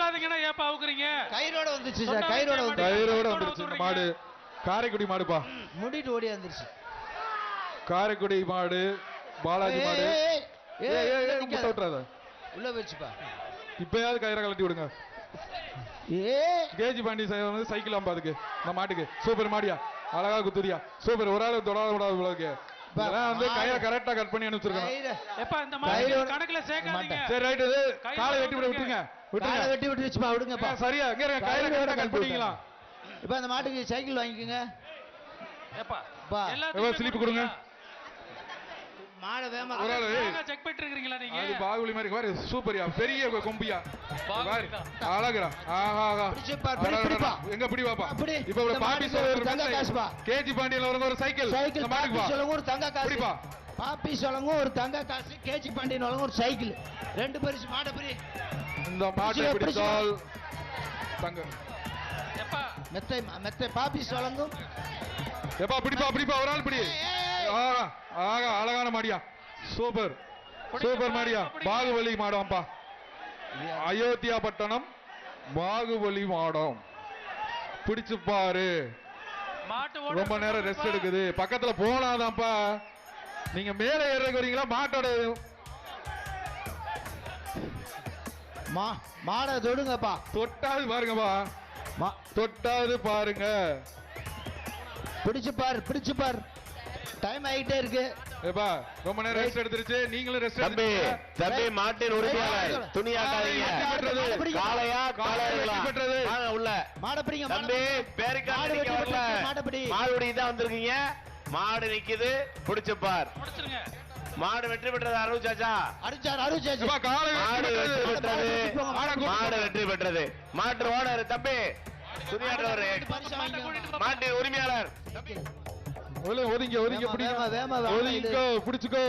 சொல்லாதீங்கன்னா ஏப்பா அவுக்குறீங்க? கயிறோட வந்துச்சு சார், கயிறோட வந்துருச்சு இந்த மாடு. காரைக்குடி மாடுப்பா, முடிட்டு ஓடி வந்துருச்சு. காரைக்குடி மாடு, பாலாஜி மாடு. விட்டுறாத, உள்ள வச்சுப்பா. இப்பயாவது கயிறை கழட்டி விடுங்க. கேஜி பாண்டி வந்து சைக்கிள் அம்பா அதுக்கு இந்த மாட்டுக்கு. சூப்பர் மாடியா, அழகா குத்துறியா, சூப்பர். ஒரு ஆள் தொடாத விடாத விளக்கு வந்து கயிறை கரெக்டா கட் பண்ணி அனுப்பிச்சிருக்கேன். கணக்குல சேர்க்காதீங்க. சரி ரைட், காலை வெட்டி விட்டுருங்க, வெட்டி விட்டுருச்சுப்பா, விடுங்கப்பா. சரியா இங்க கயிறை கரெக்டா கட் பண்ணிங்களா? இப்ப அந்த மாட்டுக்கு சைக்கிள் வாங்கிக்கோங்க. ஸ்லிப் கொடுங்க. மாடு வேமா செக் பண்ணிட்டு இருக்கீங்களா நீங்க? அது பாகுபலி மாதிரி பாரு, சூப்பர்யா, பெரிய கொம்பியா பாரு, அழகுடா. ஆஹா, எங்க பிடி வாப்பா. இப்ப ஒரு பாப்பி சொல்லுங்க, கேஜி பாண்டியன்ல வரங்க ஒரு சைக்கிள், சைக்கிள் பாப்பி சொல்லுங்க ஒரு தங்க காசு. பிடிப்பா, பாப்பி சொல்லுங்க ஒரு தங்க காசு, கேஜி பாண்டியன் வரங்க ஒரு சைக்கிள், ரெண்டு பரிசு. மாடு பிடி. இந்த மாட்டை பிடித்தால் தங்க. எப்பா மெத்தை மெத்தை பாப்பி சொல்லுங்க. எப்பா பிடிப்பா, பிடிப்பா, ஒரு ஆள் பிடி. ஆகா, அழகான மாடியா, சூப்பர் சூப்பர் மாடியா. பாகுபலி மாடம்ப்பா, அயோத்தியா பட்டணம் பாகுபலி மாடம். பிடிச்சு பாரு. ரொம்ப நேரம் ரெஸ்ட் எடுக்குது, பக்கத்துல போனாதான்ப்பா. நீங்க மேல ஏறதுக்கு வரீங்களா? மாட்டோட மாட தொடுங்கப்பா. தொட்டாது பாருங்கப்பா, தொட்டாது பாருங்க. பிடிச்சு பாரு, பிடிச்சு பாரு. டைம் ஆயிட்டே இருக்கு. ஏப்பா ரொம்ப நேரம் ரெஸ்ட் எடுத்துருச்சு, நீங்களும் ரெஸ்ட் தம்பி. தம்பி மாட்டின் உரிமையாளர், துணியாட்டாதீங்க. காளையா காளையா பெற்றது உள்ள மாட பிடிங்க தம்பி. பேருக்கு வரல, மாடுபடி தான் வந்திருக்கீங்க. மாடு நிக்குது, பிடிச்சு பார். மாடு வெற்றி பெற்றது. அருள் சாச்சா அடிச்சார், அருள் சாச்சா. மாடு வெற்றி பெற்றது, மாடு வெற்றி பெற்றது. மாட்டு ஓனர் தம்பி, துணியாட்டவர், மாட்டின் உரிமையாளர். ஒதுங்க, ஒதுங்க, ஒதுங்கிக்கோ, பிடிச்சுக்கோ.